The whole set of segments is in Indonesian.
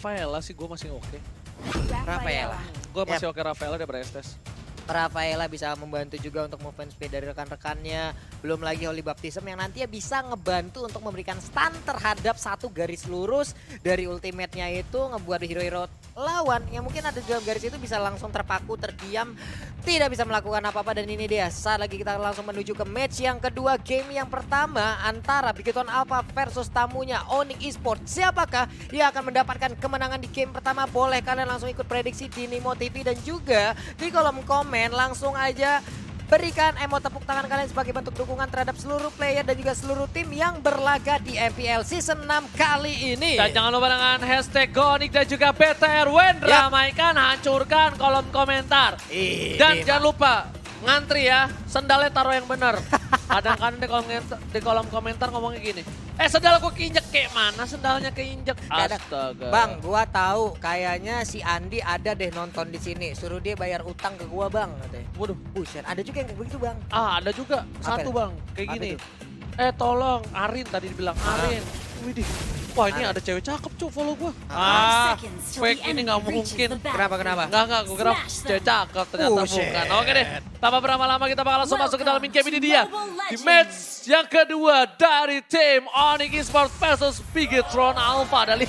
Rafaela sih gue masih oke. Rafaela. Gue masih oke Rafaela daripada Estes. Rafaela bisa membantu juga untuk movement speed dari rekan-rekannya. Belum lagi Holy Baptism yang nantinya bisa ngebantu untuk memberikan stun terhadap satu garis lurus dari ultimate-nya itu, ngebuat hero-hero lawan yang mungkin ada di dalam garis itu bisa langsung terpaku, terdiam, tidak bisa melakukan apa-apa. Dan ini dia, saat lagi kita langsung menuju ke match yang kedua. Game yang pertama antara Bigetron Alpha versus tamunya Onyx Esports. Siapakah yang akan mendapatkan kemenangan di game pertama? Boleh kalian langsung ikut prediksi di Nimo TV dan juga di kolom komen langsung aja berikan emot tepuk tangan kalian sebagai bentuk dukungan terhadap seluruh player dan juga seluruh tim yang berlaga di MPL Season 6 kali ini. Dan jangan lupa dengan hashtag Gonik dan juga BTR Wendra, ramaikan, hancurkan kolom komentar. Dan jangan lupa ngantri ya, sendalnya taruh yang benar. Kadang-kadang di kolom komentar ngomongnya gini, sendal gue keinjek, kayak mana sendalnya keinjek? Astaga. Bang, gua tahu kayaknya si Andi ada deh nonton di sini. Suruh dia bayar utang ke gua, Bang, katanya. Waduh, Buset, ada juga yang kayak begitu, Bang. ada juga satu itu? bang, kayak Apa gini. itu? Tolong, Arin tadi dibilang, Arin. Widih, wah ini ada cewek cakep cuy follow gua. Fake ini nggak mungkin. Kenapa? Enggak, gue kira cewek cakep, ternyata bukan. Oke deh, tanpa berlama-lama kita bakal langsung masuk ke dalam in game ini dia. Di match yang kedua dari tim Onyx Esports versus Bigetron Alpha. Dan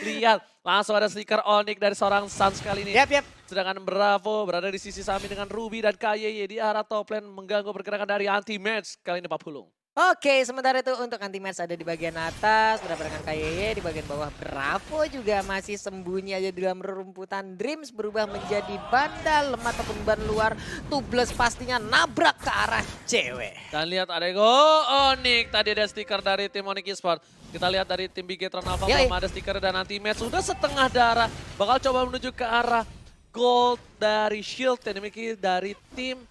lihat, langsung ada stiker Onyx dari seorang Suns kali ini. Yap. Sedangkan Bravo berada di sisi samping dengan Ruby dan KYY di arah top lane mengganggu pergerakan dari anti-match. Kali ini Pak Pulung. Oke, sementara itu untuk anti-match ada di bagian atas, mendapatkan KYY di bagian bawah. Bravo juga masih sembunyi aja di dalam rerumputan. Dreams berubah menjadi bandal, lemah ataupun ban luar. Tubeless pastinya nabrak ke arah cewek. Dan lihat ada Onyx, tadi ada stiker dari tim Onyx Esports. Kita lihat dari tim Bigetron Alpha belum ada stiker dan anti-match. Sudah setengah darah, bakal coba menuju ke arah gold dari shield yang dimiliki dari tim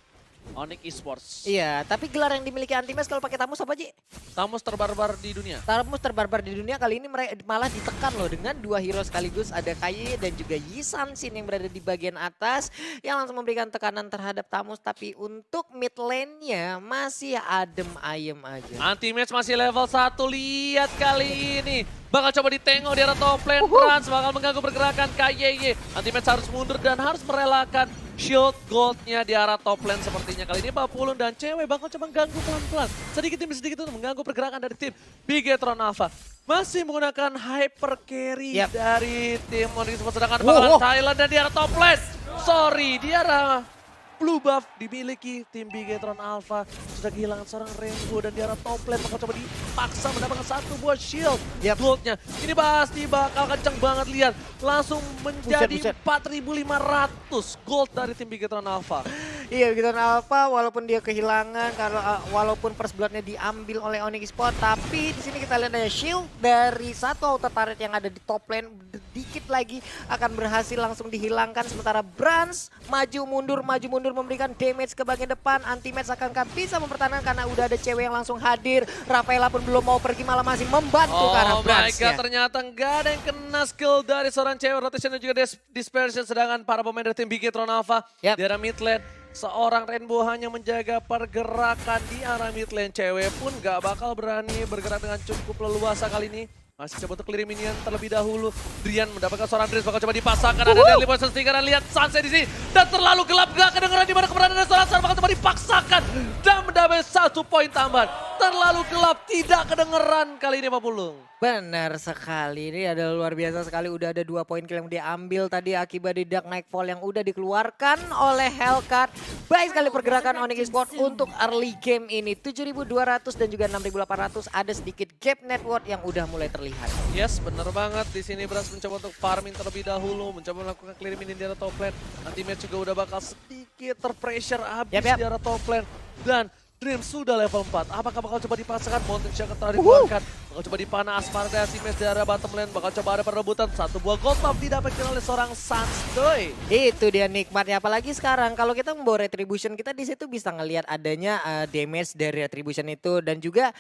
Onyx Esports. Iya, tapi gelar yang dimiliki anti-match kalau pakai Tamus apa, Ji? Tamus terbarbar di dunia. Tamus terbarbar di dunia kali ini mereka malah ditekan loh dengan dua hero sekaligus. Ada Kaye dan juga Yi Sansin yang berada di bagian atas yang langsung memberikan tekanan terhadap Tamus. Tapi untuk mid lane-nya masih adem ayem aja. Anti-match masih level 1, lihat kali ini. Bakal coba ditengok di arah top lane. Franz bakal mengganggu pergerakan KYY. Anti-match harus mundur dan harus merelakan shield goldnya di arah top lane sepertinya. Kali ini Papulun dan cewek bakal coba mengganggu pelan-pelan. Sedikit demi sedikit untuk mengganggu pergerakan dari tim Bigetron Alpha. Masih menggunakan hyper carry dari tim Onyx Esports. Sedangkan bakalan Thailand dan di arah top lane. Sorry, di arah blue buff dimiliki tim Bigetron Alpha. Sudah kehilangan seorang Rainbow dan di arah top lane bakal coba dipaksa mendapatkan satu buah shield goldnya. Ini pasti bakal kenceng banget, lihat. Langsung menjadi 4.500 gold dari tim Bigetron Alpha. Iya, Bigetron Alpha walaupun dia kehilangan karena walaupun first blood-nya diambil oleh Onyx Esports, tapi di sini kita lihat ada shield dari satu auto turret yang ada di top lane. Dikit lagi akan berhasil langsung dihilangkan, sementara Brans maju mundur memberikan damage ke bagian depan. Anti-match akankah bisa mempertahankan karena udah ada cewek yang langsung hadir. Rafaela pun belum mau pergi, malah masih membantu ke arah Brans. Oh my god, ternyata nggak ada yang kena skill dari seorang cewek. Rotation dan juga dispersion, sedangkan para pemain dari tim Bigetron Alpha di arah mid lane. Seorang Rainbow hanya menjaga pergerakan di arah mid lane. Cewek pun gak bakal berani bergerak dengan cukup leluasa kali ini. Masih coba untuk clear minion terlebih dahulu. Drian mendapatkan seorang Dreams, bakal coba dipasangkan. Ada Deadly Poison Stinger, dan lihat Sunset di sini. Dan terlalu gelap, gak kedengeran di mana keberadaan seorang Sun, bakal coba dipaksakan. Dan mendapat 1 poin tambahan. Terlalu gelap, tidak kedengeran kali ini Pak Pulung. Benar sekali, ini adalah luar biasa sekali. Udah ada 2 poin kill yang diambil tadi akibat di Dark Nightfall yang udah dikeluarkan oleh Hellcat. Baik sekali pergerakan Onyx Esports untuk early game ini. 7.200 dan juga 6.800, ada sedikit gap network yang udah mulai terlihat. Yes, bener banget. Di sini Brans mencoba untuk farming terlebih dahulu, mencoba melakukan clear minion di arah top lane. Anti-match juga udah bakal sedikit terpressure habis di arah top lane. Dan Dreams sudah level 4. Apakah bakal coba dipaksakan? Mountain Shock telah dikeluarkan. Bakal coba dipanah Asparda, Simes di arah bottom lane. Bakal coba ada perebutan. Satu buah gold buff didapatkan oleh seorang Suns, doy. Itu dia nikmatnya. Apalagi sekarang kalau kita membawa Retribution, kita di situ bisa ngelihat adanya damage dari Retribution itu. Dan juga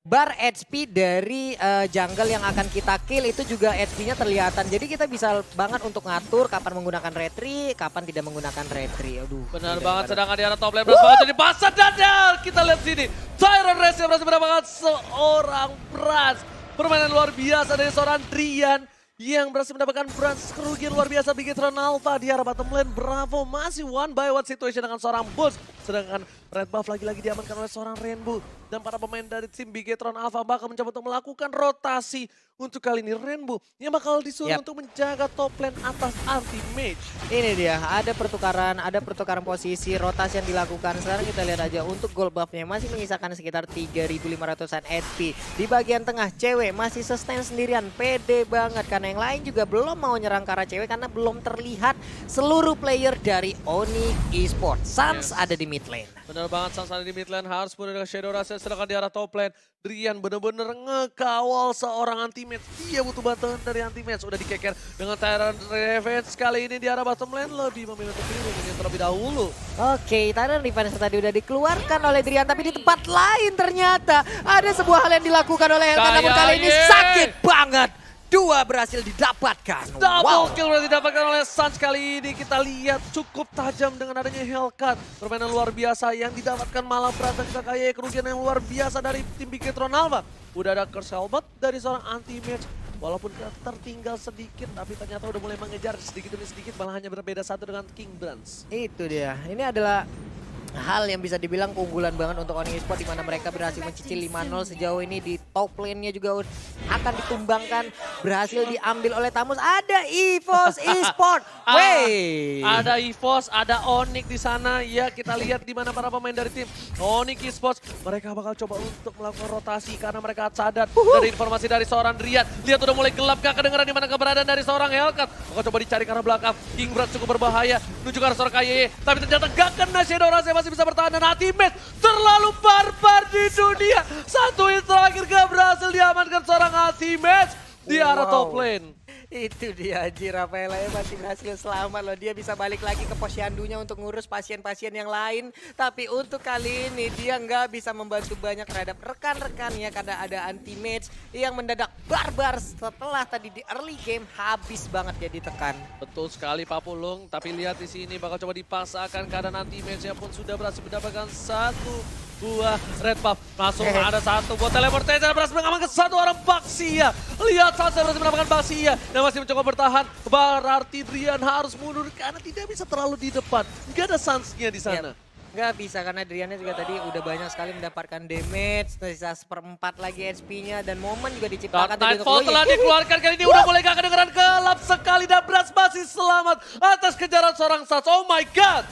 bar HP dari jungle yang akan kita kill itu juga HP-nya terlihatan. Jadi kita bisa banget untuk ngatur kapan menggunakan retri, kapan tidak menggunakan retri. Aduh. Benar banget, sedangkan di arah top lane Brans bakal jadi pasar dadal. Kita lihat sini. Tyron Race yang berhasil mendapatkan seorang Brans. Permainan luar biasa dari seorang Drian yang berhasil mendapatkan bronze. Kerugian luar biasa Bigetron Alpha di arah bottom lane. Bravo masih one by one situation dengan seorang Boots. Sedangkan red buff lagi-lagi diamankan oleh seorang Rainbow. Dan para pemain dari tim Bigetron Alpha bakal mencoba untuk melakukan rotasi. Untuk kali ini Rainbow yang bakal disuruh untuk menjaga top lane atas anti-mage. Ini dia, ada pertukaran posisi, rotasi yang dilakukan. Sekarang kita lihat aja untuk gold buffnya masih menyisakan sekitar 3.500-an HP. Di bagian tengah cewek masih sustain sendirian, pede banget. Karena yang lain juga belum mau nyerang ke arah cewek karena belum terlihat seluruh player dari Onyx Esports. Sans ada di mid lane. Benar banget, Sans ada di mid lane, harus punya dengan Shadow Rush, sedangkan di arah top lane, Drian bener-bener ngekawal seorang anti-match. Dia butuh bantuan dari anti-match, udah dikeker dengan Tyrant Revenge. Kali ini di arah bottom lane lebih memilih untuk clear ini terlebih dahulu. Oke, Tyrant Revenge tadi udah dikeluarkan oleh Drian, tapi di tempat lain ternyata ada sebuah hal yang dilakukan oleh Hellcat, namun kali ini sakit banget. Dua berhasil didapatkan. Double kill berhasil didapatkan oleh Sans. Kali ini kita lihat cukup tajam dengan adanya Hellcat. Permainan luar biasa yang didapatkan malah berasa kita kayak kerugian yang luar biasa dari tim Bigetron Alpha. Udah ada Curse Helmet dari seorang anti-match. Walaupun tertinggal sedikit, tapi ternyata udah mulai mengejar sedikit demi sedikit. Malah hanya berbeda satu dengan King Brands. Itu dia, ini adalah hal yang bisa dibilang keunggulan banget untuk Onyx Esports, di mana mereka berhasil mencicil 5-0 sejauh ini. Di top lane-nya juga akan ditumbangkan, berhasil diambil oleh Tamus. Ada EVOS Esports. Ada EVOS, ada Onyx di sana. Ya, kita lihat di mana para pemain dari tim Onyx Esports. Mereka bakal coba untuk melakukan rotasi karena mereka sadar dari informasi dari seorang Drian. Lihat udah mulai gelap, gak kedengeran di mana keberadaan dari seorang Hellcat. Maka coba dicari ke arah belakang. King Brad cukup berbahaya menuju ke arah seorang KYE, tapi ternyata gak kena. Shadow Rush masih bisa bertahan dan anti-match terlalu barbar di dunia. Satu hit terakhir gak berhasil diamankan seorang anti-match di arah top lane. Itu dia, Rafaela masih berhasil selamat loh. Dia bisa balik lagi ke posyandunya untuk ngurus pasien-pasien yang lain. Tapi untuk kali ini dia nggak bisa membantu banyak terhadap rekan-rekannya karena ada anti-mage yang mendadak barbar setelah tadi di early game habis banget dia ditekan. Betul sekali Pak Pulung, tapi lihat di sini bakal coba dipasangkan keadaan anti-mage-nya pun sudah berhasil mendapatkan satu buah red buff. Langsung ada satu buat teleportation, berhasil mengamankan satu orang Baxia. Lihat Sansa berhasil mendapatkan Baxia dan masih mencoba bertahan. Berarti Drian harus mundur karena tidak bisa terlalu di depan. Gak ada Sans-nya di sana. Nggak bisa karena Driannya juga tadi udah banyak sekali mendapatkan damage. Sisa 1/4 lagi HP-nya dan momen juga diciptakan. Nightfall telah dikeluarkan kali ini udah mulai gak kedengeran, gelap sekali dan Bras masih selamat atas kejaran seorang Sans. Oh my god.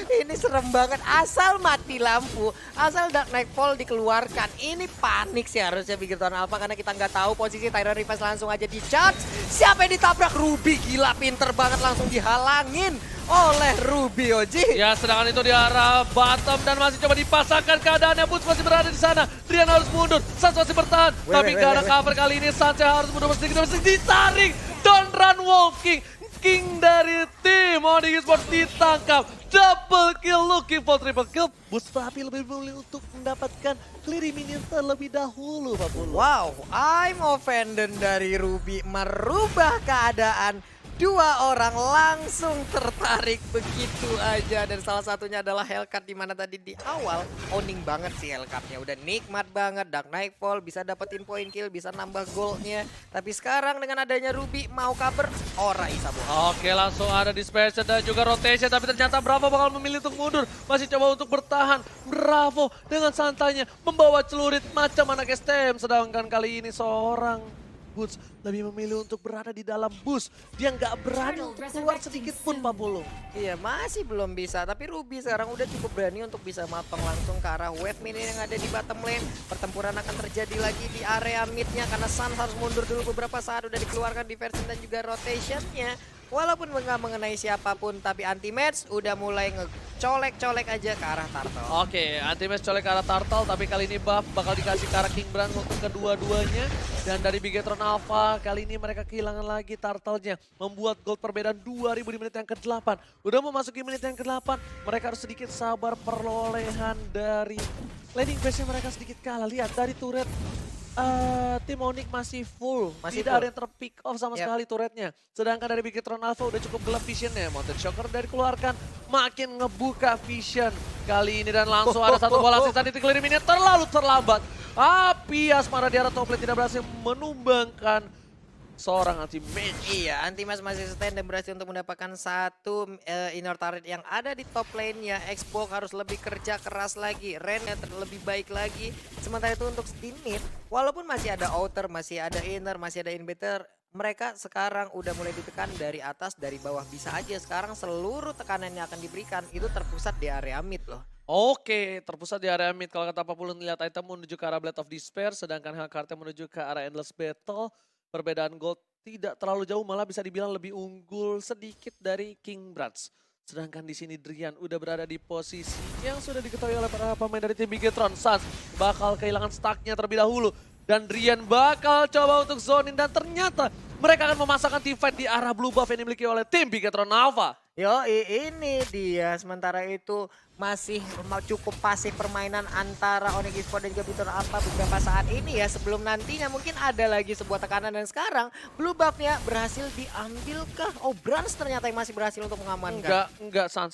Ini serem banget, asal mati lampu, asal Dark Nightfall dikeluarkan. Ini panik sih harusnya Bigetron Alpha karena kita nggak tahu posisi Tyrant Revenge langsung aja di-charge. Siapa yang ditabrak? Ruby, gila pinter banget langsung dihalangin oleh Ruby, Oji. Ya, sedangkan itu di arah bottom dan masih coba dipasangkan keadaannya. Boots masih berada di sana. Drian harus mundur, Sans masih bertahan. Tapi gak ada cover kali ini, Sans harus mundur sedikit ditarik. Don't run walking. King dari tim Onyx Esports ditangkap. Double kill, looking for triple kill. Boots tapi lebih memilih untuk mendapatkan clear minion terlebih dahulu, Pak Pulu. Wow, I'm offended dari Ruby merubah keadaan. Dua orang langsung tertarik begitu aja dan salah satunya adalah Hellcat, di mana tadi di awal owning banget sih Hellcatnya, udah nikmat banget. Dark Nightfall bisa dapetin point kill, bisa nambah goldnya, tapi sekarang dengan adanya Ruby mau cover ora isa bu. Oke, langsung ada dispersion dan juga rotation, tapi ternyata Bravo bakal memilih untuk mundur, masih coba untuk bertahan. Bravo dengan santainya membawa celurit macam anak STM, sedangkan kali ini seorang Boots lebih memilih untuk berada di dalam bus. Dia nggak berani untuk keluar sedikit pun, Pak Pulung. Iya, masih belum bisa. Tapi Ruby sekarang udah cukup berani untuk bisa matang langsung ke arah wave minion yang ada di bottom lane. Pertempuran akan terjadi lagi di area midnya karena Sans harus mundur dulu beberapa saat. Udah dikeluarkan diversion dan juga rotationnya. Walaupun nggak mengenai siapapun, tapi anti-match udah mulai ngecolek-colek aja ke arah Turtle. Oke, anti-match colek ke arah Turtle, tapi kali ini buff bakal dikasih ke arah King Brand untuk kedua-duanya. Dan dari Bigetron Alpha, kali ini mereka kehilangan lagi Turtle-nya. Membuat gold perbedaan 2000 di menit yang ke-8. Udah memasuki menit yang ke-8, mereka harus sedikit sabar perolehan dari landing base-nya mereka sedikit kalah. Lihat dari turret. Tim Onyx masih full, tidak ada yang terpick off sama sekali turretnya. Sedangkan dari Bigetron Alpha udah cukup gelap visionnya. Mountain Shocker dari keluarkan, makin ngebuka vision kali ini. Dan langsung ada satu bola sisa di clear minion terlalu terlambat. Api asmara di arah top lane tidak berhasil menumbangkan seorang anti-mage. Iya, Anti-Mage masih stand dan berhasil untuk mendapatkan satu inner turret yang ada di top lane-nya. Xbox harus lebih kerja keras lagi, Ren lebih baik lagi. Sementara itu untuk di mid, walaupun masih ada outer, masih ada inner, masih ada inhibitor, mereka sekarang udah mulai ditekan dari atas, dari bawah. Bisa aja sekarang seluruh tekanan yang akan diberikan itu terpusat di area mid loh. Oke, terpusat di area mid. Kalau kata Papulun lihat item menuju ke arah Blade of Despair, sedangkan Hellcart menuju ke arah Endless Battle. Perbedaan gold tidak terlalu jauh, malah bisa dibilang lebih unggul sedikit dari King Brats. Sedangkan di sini Drian udah berada di posisi yang sudah diketahui oleh para pemain dari tim Bigetron. Suns bakal kehilangan stacknya terlebih dahulu. Dan Drian bakal coba untuk zonin dan ternyata mereka akan memasangkan teamfight di arah blue buff yang dimiliki oleh tim Bigetron Alpha. Ini dia. Sementara itu masih cukup pasif permainan antara Onyx Esports dan juga Bigetron Alpha beberapa saat ini ya. Sebelum nantinya mungkin ada lagi sebuah tekanan dan sekarang blue buff-nya berhasil diambilkah? Oh, Brans ternyata yang masih berhasil untuk mengamankan. Enggak Sans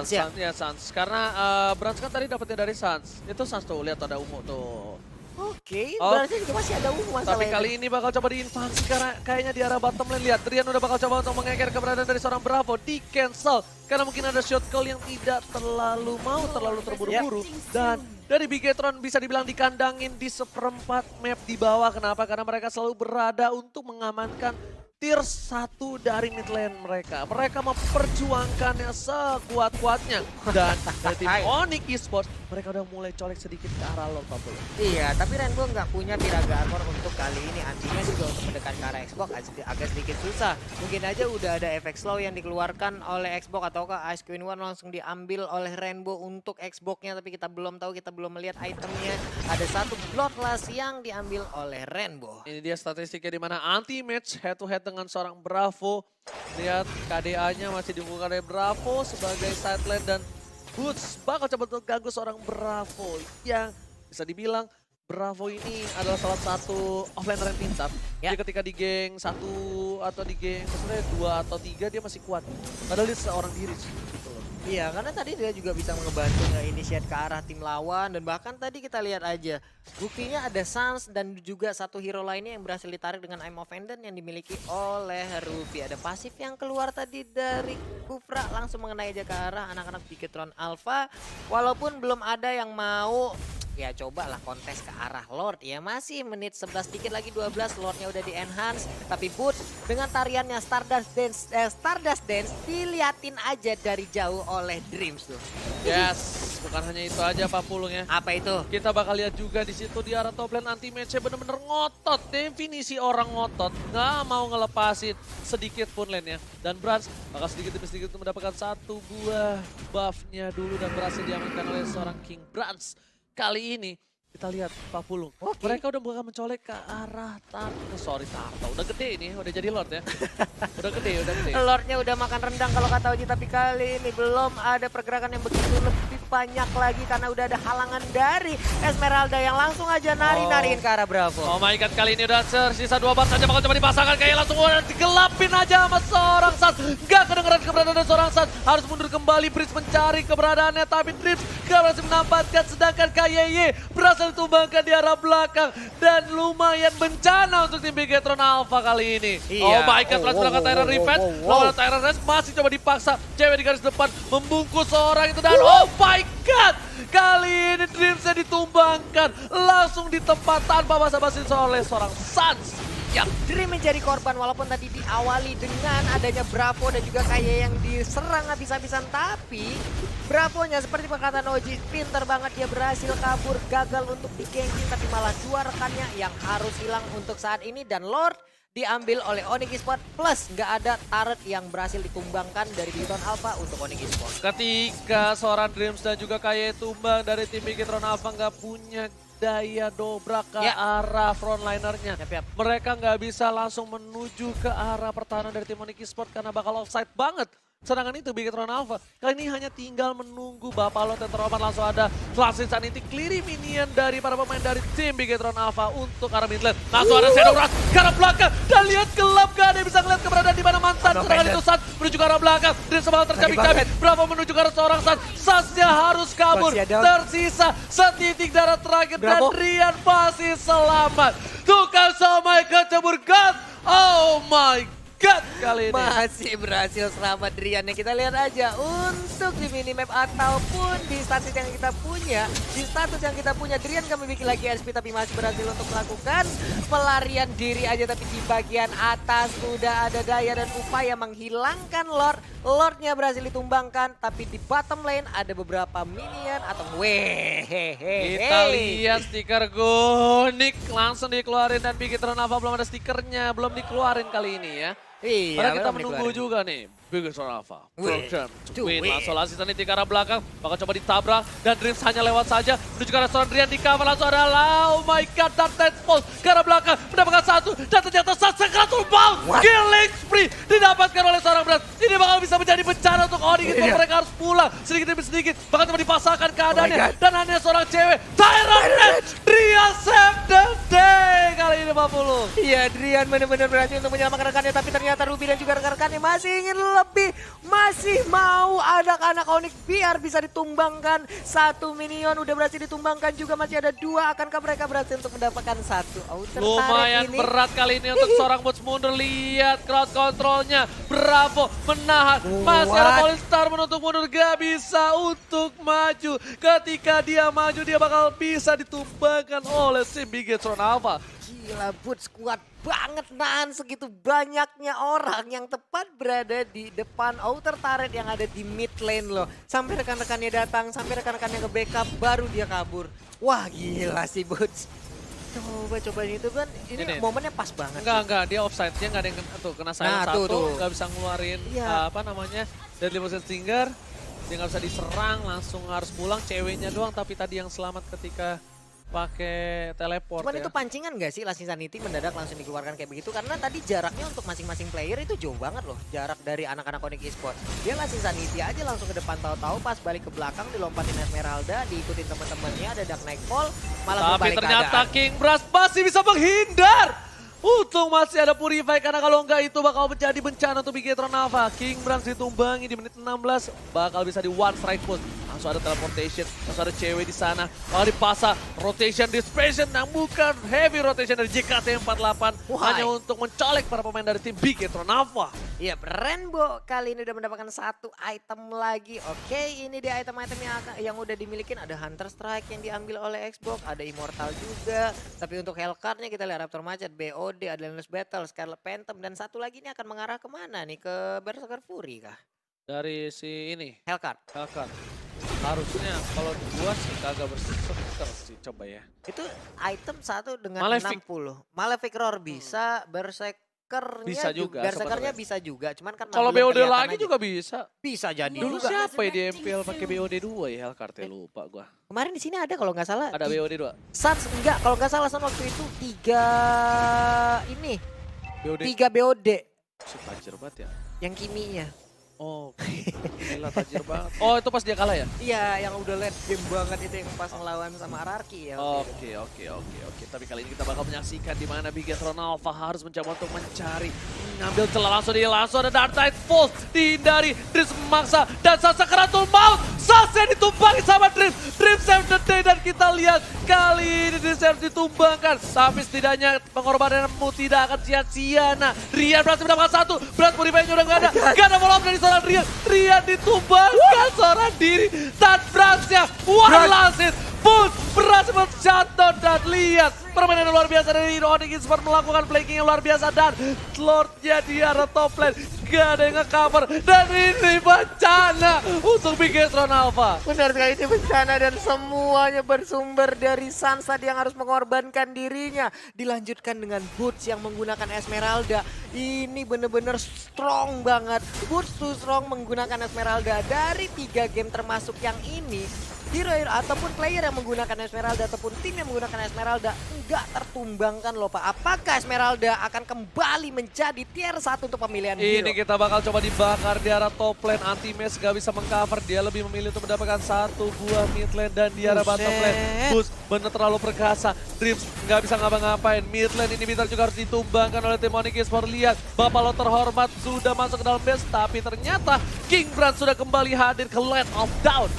Ya? Ya Sans. Karena Brans kan tadi dapetnya dari Sans. Itu Sans tuh, lihat ada ungu tuh. Oke, berarti juga masih ada ungu masalahnya. Tapi kali ini bakal coba diinvasi karena kayaknya di arah bottom lane. Lihat, Drian udah bakal coba untuk mengeker keberadaan dari seorang Bravo. Di cancel karena mungkin ada shot call yang tidak terlalu terburu-buru. Dan dari Bigetron bisa dibilang dikandangin di seperempat map di bawah. Kenapa? Karena mereka selalu berada untuk mengamankan tier 1 dari mid lane mereka. Mereka memperjuangkannya sekuat-kuatnya. Dan dari tim Onyx Esports, mereka udah mulai colek sedikit ke arah Lord Papul. Iya, tapi Rainbow nggak punya Tiraga Armor untuk kali ini. Antinya juga untuk mendekat ke arah Xbox agak sedikit susah. Mungkin aja udah ada efek slow yang dikeluarkan oleh Xbox ataukah Ice Queen One langsung diambil oleh Rainbow untuk Xbox-nya. Tapi kita belum tahu, kita belum melihat itemnya. Ada satu Bloodlust yang diambil oleh Rainbow. Ini dia statistiknya di mana anti-match head to head dengan seorang Bravo. Lihat KDA-nya masih dibuka oleh Bravo sebagai side lane dan Boots bakal coba untuk ganggu seorang Bravo yang bisa dibilang Bravo ini adalah salah satu offlaner yang pintar. Ya. Dia ketika di geng 1 atau di geng sebenarnya 2 atau 3 dia masih kuat. Padahal dia seorang diri gitu loh. Iya, karena tadi dia juga bisa ngebantu nge-initiate ke arah tim lawan. Dan bahkan tadi kita lihat aja, buktinya ada Sans dan juga satu hero lainnya yang berhasil ditarik dengan Aim of Endon yang dimiliki oleh Ruby. Ada pasif yang keluar tadi dari Kufra langsung mengenai aja ke arah anak-anak Bigetron Alpha. Walaupun belum ada yang mau ya cobalah kontes ke arah Lord. Ya masih menit 11 dikit lagi 12, Lordnya udah di enhance. Tapi Boots dengan tariannya Stardust Dance diliatin aja dari jauh oleh Dreams tuh. Yes, bukan hanya itu aja Pak Pulung ya. Apa itu? Kita bakal lihat juga di situ di arah top lane anti-match-nya bener-bener ngotot. Definisi orang ngotot, nggak mau ngelepasin sedikit pun lane-nya. Dan Brans bakal sedikit demi sedikit mendapatkan satu buah buff-nya dulu dan berhasil diamankan oleh seorang King Brans. Kali ini kita lihat Pak Pulung. Mereka udah bakal mencolek ke arah Tarta. Udah gede ini, udah jadi Lord ya. udah gede. Lordnya udah makan rendang kalau kata Oji, tapi kali ini belum ada pergerakan yang begitu lebih banyak lagi karena udah ada halangan dari Esmeralda yang langsung aja nari-nariin ke arah Bravo. Oh my god, kali ini udah tersisa 2 bar saja bakal coba dipasangkan kayak langsung udah digelapin aja sama seorang Sans. Gak kedengeran keberadaan dari seorang Sans. Harus mundur kembali, Bridge mencari keberadaannya tapi Dreams gak berhasil menampatkan, sedangkan KYY berhasil ditumbangkan di arah belakang dan lumayan bencana untuk tim Bigetron Alpha kali ini. Iya. Oh my god, langsung belakang Tyrant Revenge. Lawan Tyrant Revenge masih coba dipaksa. Cewek di garis depan membungkus seorang itu dan oh my god! Kali ini Dreamsnya ditumbangkan langsung di tempat tanpa basa-basi oleh seorang Sans. Yang Dream menjadi korban walaupun tadi diawali dengan adanya Bravo dan juga Kaye yang diserang habis-habisan, tapi Bravonya seperti perkataan Oji, pinter banget, dia berhasil kabur, gagal untuk di-ganking tapi malah 2 rekannya yang harus hilang untuk saat ini. Dan Lord diambil oleh Onyx Esports plus nggak ada turret yang berhasil ditumbangkan dari Bigetron Alpha untuk Onyx Esports. Ketika seorang Dreams dan juga Kaye tumbang dari tim Bigetron Alpha nggak punya daya dobrak ke arah frontlinernya. Mereka nggak bisa langsung menuju ke arah pertahanan dari tim Onyx Esports karena bakal offside banget. Sedangkan itu Bigetron Alpha kali ini hanya tinggal menunggu Bapalot yang teromat. Langsung ada Flash Insanity cleary minion dari para pemain dari tim Bigetron Alpha untuk arah mid lane. Langsung ada Shadow Rush ke arah belakang dan lihat gelap, gak ada yang bisa ngeliat keberadaan di mana mantan. Sedangkan itu Sans menuju ke arah belakang. Dreams bakal tercabik-cabik. Bravo menuju ke arah seorang Sans. Sansnya harus kabur. Tersisa setitik darah terakhir dan Rian pasti selamat. Tukang somai kecebur God Oh my god kali ini. Masih berhasil selamat Drian yang kita lihat aja untuk di minimap ataupun di status yang kita punya. Di status yang kita punya Drian kami bikin lagi SP tapi masih berhasil untuk melakukan pelarian diri aja. Tapi di bagian atas sudah ada daya dan upaya menghilangkan Lord. Lordnya berhasil ditumbangkan tapi di bottom lane ada beberapa minion atau Kita lihat stiker Gunik langsung dikeluarin dan Bigetron Alpha belum ada stikernya, belum dikeluarin kali ini ya. Iya, Karena kita belum menunggu dikeluarin. juga nih. Bigetron Alpha. Win. Win. Langsung asisten di arah belakang. Bakal coba ditabrak. Dan Dreams hanya lewat saja. Menuju ke restoran Drian di cover. Langsung ada oh my god. Dark Tide Pulse ke arah belakang. Mendapatkan satu. Dan ternyata Sasakratul Bound. Killing spree. Didapatkan oleh seorang Brand. Ini bakal bisa menjadi bencana untuk Onyx. Iya. Mereka harus pulang. Sedikit demi sedikit. Bahkan cuma dipasangkan keadaannya. God. Dan hanya seorang cewek. Tyrant. Drian save the day. Kali ini 40. Iya, Drian benar-benar berhasil untuk menyelamatkan rekannya, tapi ternyata Ruby dan juga rekan-rekannya masih ingin lebih, masih mau anak-anak Onyx biar bisa ditumbangkan. Satu minion udah berhasil ditumbangkan juga, masih ada dua. Akankah mereka berhasil untuk mendapatkan satu outer Lumayan turret ini? berat kali ini untuk seorang Boots mundur. Lihat crowd controlnya. Bravo menahan. Masih ada Polystar menutup mundur. Gak bisa untuk maju. Ketika dia maju dia bakal bisa ditumbangkan oleh si Bigetron Alpha. Gila, Boots kuat banget nahan segitu banyaknya orang yang tepat berada di depan outer turret yang ada di mid lane loh. Sampai rekan-rekannya datang, sampai rekan-rekannya ke-backup, baru dia kabur. Wah gila sih Boots. Coba itu kan, ini momennya pas banget. Enggak, dia offside. Dia nggak ada yang kena silent Nah, satu. tuh. Nggak bisa ngeluarin Iya. apa namanya, Deadly Poison Stinger. Dia nggak bisa diserang, langsung harus pulang. Ceweknya doang, tapi tadi yang selamat ketika pakai teleport. Cuman ya. itu pancingan gak sih Lasting Sanity mendadak langsung dikeluarkan kayak begitu? Karena tadi jaraknya untuk masing-masing player itu jauh banget loh. Jarak dari anak-anak Onyx Esports. Dia Lasting Sanity aja langsung ke depan, tahu-tahu pas balik ke belakang dilompatin Esmeralda, diikutin teman-temannya, ada Dark Nightfall, malah Tapi berbalik ternyata keadaan. King Brass masih bisa menghindar. Untung masih ada Purify karena kalau enggak itu bakal menjadi bencana untuk Bigetron Alpha. King Brass ditumbangi di menit 16 bakal bisa di one strike pun. Langsung ada teleportation, langsung ada cewek di sana. Kalau dipasang rotation dispersion yang bukan heavy rotation dari JKT48 hanya untuk mencolek para pemain dari tim Bigetron Alpha. Iya, Rainbow kali ini udah mendapatkan satu item lagi. Oke, ini dia item-item yang udah dimilikin. Ada Hunter Strike yang diambil oleh Xbox, ada Immortal juga. Tapi untuk Hellcard-nya kita lihat Raptor Macet, BOD, ada Endless Battle, Scarlet Phantom. Dan satu lagi ini akan mengarah kemana nih? Ke Berserker Fury kah? Dari si ini, Hellcard. Hellcard. Harusnya kalau gua sih kagak berseker sih, coba ya. Itu item satu dengan Malefic. 60. Malefic Roar bisa, Berserkernya Bisa juga Berserkernya sebenarnya. bisa juga. Cuman kan Kalau belum BOD kelihatan lagi aja. juga bisa. Bisa jadi Dulu juga. siapa ya di MPL pakai BOD 2 ya Hellcard ya, lupa gua. Kemarin di sini ada kalau nggak salah. Ada BOD 2. Suns enggak, kalau nggak salah Suns waktu itu 3 ini, BOD 3 BOD tajir banget ya. yang kiminya. Oh, gila tajir banget. Oh, itu pas dia kalah ya? Iya, yang udah late game banget itu yang pas ngelawan sama Ararki ya. waktu itu. Oke. Tapi kali ini kita bakal menyaksikan di mana Bigetron Alpha harus mencoba untuk mencari, ngambil celah langsung ada Dark Tide Pulse dihindari, Dreams memaksa dan Sasakratul Maut. Sasha ditumpangi sama Dreams. Dreams save the day dan kita lihat kali ini Dreams harus ditumbangkan. Tapi setidaknya pengorbananmu tidak akan sia-sia. Nah, Rian berhasil mendapatkan satu. Berat Purify-nya udah nggak ada. Gak ada follow up dari seorang Rian. Rian ditumbangkan seorang diri. Dan berhasil one last hit. Boots berhasil men-shutdown dan lihat permainan yang luar biasa dari Onyx Esports melakukan flanking yang luar biasa dan Lordnya di arah top lane. Gak ada yang nge-cover dan ini bencana untuk Bigetron Alpha. Benar sekali, ini bencana dan semuanya bersumber dari Sansa yang harus mengorbankan dirinya. Dilanjutkan dengan Boots yang menggunakan Esmeralda. Ini bener-bener strong banget. Boots too strong menggunakan Esmeralda dari 3 game termasuk yang ini. Hero ataupun player yang menggunakan Esmeralda ataupun tim yang menggunakan Esmeralda enggak tertumbangkan loh Pak. Apakah Esmeralda akan kembali menjadi tier 1 untuk pemilihan hero? Ini kita bakal coba dibakar di arah top lane. Anti-Mesh gak bisa mengcover. Dia lebih memilih untuk mendapatkan satu buah mid lane dan di arah bottom lane. Boost bener terlalu perkasa. Dreams gak bisa ngapa-ngapain. Mid lane ini Bitar juga harus ditumbangkan oleh tim Onyx Esports. Lihat Bapak lo terhormat sudah masuk ke dalam base. Tapi ternyata King Brand sudah kembali hadir ke Land of Down.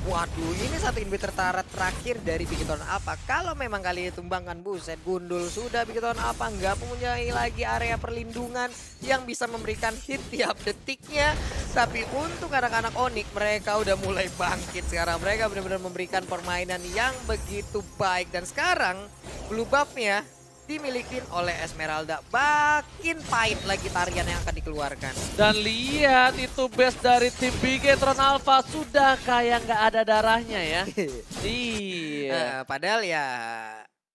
Waduh, ini satu inhibitor turret terakhir dari Bigetron Alpha. Kalau memang kali ini tumbangkan, buset, gundul sudah Bigetron Alpha. Nggak mempunyai lagi area perlindungan yang bisa memberikan hit tiap detiknya. Tapi untuk anak-anak Onyx, mereka udah mulai bangkit sekarang. Mereka benar-benar memberikan permainan yang begitu baik. Dan sekarang blue buff-nya dimiliki oleh Esmeralda. Makin pahit lagi tarian yang akan dikeluarkan. Dan lihat itu base dari tim Bigetron Alpha sudah kayak nggak ada darahnya ya. Iya. Padahal ya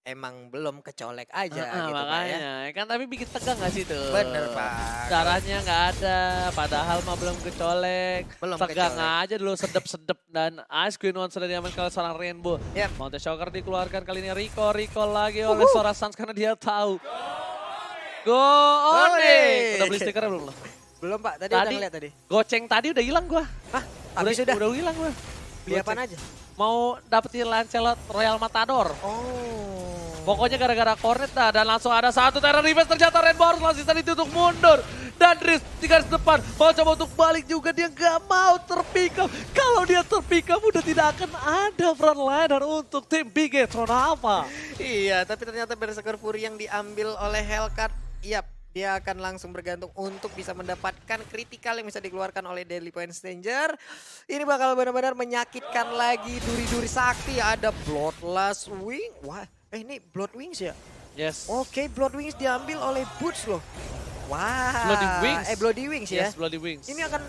emang belum kecolek aja gitu Pak ya. Makanya kan tapi bikin tegang gak sih tuh? Bener Pak. Darahnya nggak ada, padahal mah belum kecolek. Belum tegang kecolek. aja dulu sedep-sedep dan Ice Queen One sudah diamankan oleh seorang Rainbow. Yep. Mountain Shocker dikeluarkan kali ini Rico lagi oleh seorang Suns karena dia tahu. Go Onyx! Udah beli stikernya belum lo? Belum Pak, tadi udah ngeliat tadi. Goceng tadi udah hilang gua. Hah? Habis udah? Udah hilang gua. Beli apaan aja? Mau dapetin Lancelot Royal Matador. Oh. Pokoknya gara-gara Cornet dah dan langsung ada satu terror defense ternyata Rainbow harus langsung tadi untuk mundur. Dan Driz di garis depan mau coba untuk balik juga dia nggak mau terpick up. Kalau dia terpick up udah tidak akan ada frontliner untuk tim Bigetron Alpha. Iya, tapi ternyata Berserker Fury yang diambil oleh Hellcat, yap, dia akan langsung bergantung untuk bisa mendapatkan kritikal yang bisa dikeluarkan oleh Deadly Point Stranger. Ini bakal benar-benar menyakitkan lagi duri-duri sakti. Ada Bloodlust Wing. Wah, ini Blood Wings ya? Yes. Oke, Blood Wings diambil oleh Boots loh. Wah. Bloody Wings. Bloody Wings ya? Yes, Bloody Wings. Ini akan,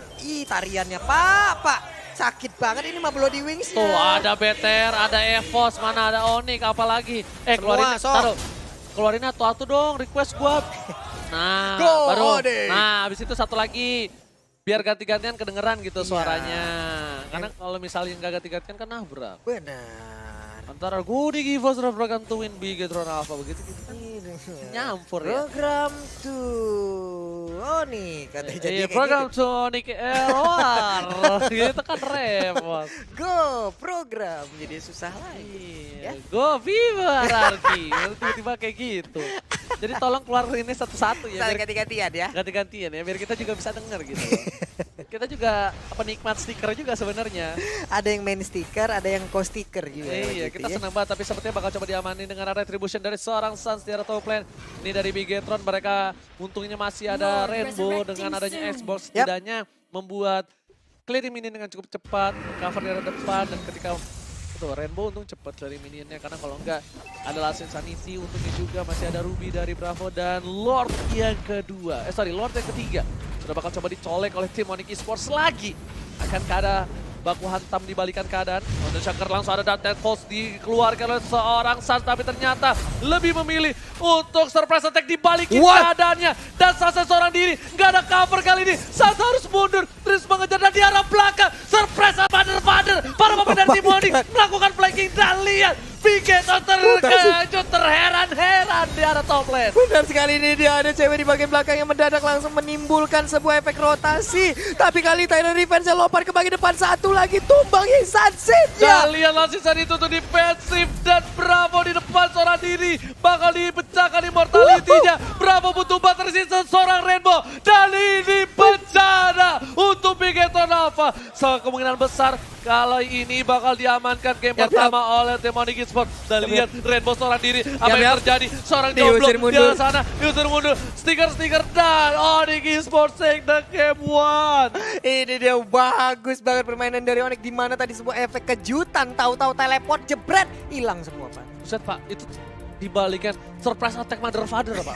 tariannya Pak. Sakit banget ini mah Bloody Wings ya. Tuh ada BTR, ada Evos, mana ada Onyx, apalagi. Keluarin, sok. taruh. Keluarin atuh dong, request gua. Nah, Go, baru. Onyx. Nah, habis itu satu lagi. Biar ganti-gantian kedengeran gitu Iya. suaranya. Karena kalau misalnya nggak ganti-gantian kan nabrak. Benar. Antara Goody Givos sudah bergantuin Bigetron Alpha begitu gitu kan. Nyampur ya. Program tuh. Oh nih katanya jadi Iya, kayak program gitu. Sonic Error. Gitu kan repot. Go program jadi susah lagi. Iya, go Viva Rarki. Tiba-tiba kayak gitu. Jadi tolong keluar ini satu-satu ya. Saling Biar ganti-gantian ya. ganti-gantian ya, biar kita juga bisa denger gitu. Kita juga penikmat stiker juga sebenarnya. Ada yang main stiker, ada yang co-stiker juga. Iya, gitu kita ya. senang banget, tapi sepertinya bakal coba diamanin dengan retribution dari seorang Suns di area top lane. Ini dari Bigetron, mereka untungnya masih ada Rainbow dengan adanya Xbox setidaknya membuat clearing minion dengan cukup cepat, cover di area depan, dan ketika tuh Rainbow untung cepat dari minionnya, karena kalau enggak ada Last Insanity, untungnya juga masih ada Ruby dari Bravo dan Lord yang kedua. Lord yang ketiga. Sudah bakal coba dicolek oleh tim Onyx Esports lagi. Akankah ada baku hantam dibalikan keadaan? Mountain Shocker langsung ada Death Pulse dikeluarkan oleh seorang Suns, tapi ternyata lebih memilih untuk surprise attack dibalikin keadaannya. Dan Suns seorang diri, nggak ada cover kali ini. Suns harus mundur, terus mengejar dan di arah belakang. Surprise father, para pemain dari tim Onyx melakukan flanking dan lihat Bigetron terkejut, terheran-heran di arah top lane. Benar sekali, ini dia ada cewek di bagian belakang yang mendadak langsung menimbulkan sebuah efek rotasi. Tapi kali Tyler Revenge lompat ke bagian depan, satu lagi tumbang Insansitnya. Dan lihat langsung itu tuh defensif dan Bravo di depan seorang diri. Bakal dipecahkan immortality-nya. Bravo butuh battery seorang Rainbow. Dan ini bencana untuk Bigetron Alpha. Kemungkinan besar kalau ini bakal diamankan game pertama oleh tim Onyx Esports. Dan lihat Rainbow seorang diri. Apa yang terjadi? Seorang jomblo di arah sana. Diusir mundur. Stiker-stiker dan Onyx Esports take the game 1. Ini dia bagus banget permainan dari Onyx, di mana tadi sebuah efek kejutan, tahu-tahu teleport jebret hilang semua Pak. Buset Pak, itu dibalikan surprise attack Mother Father Pak.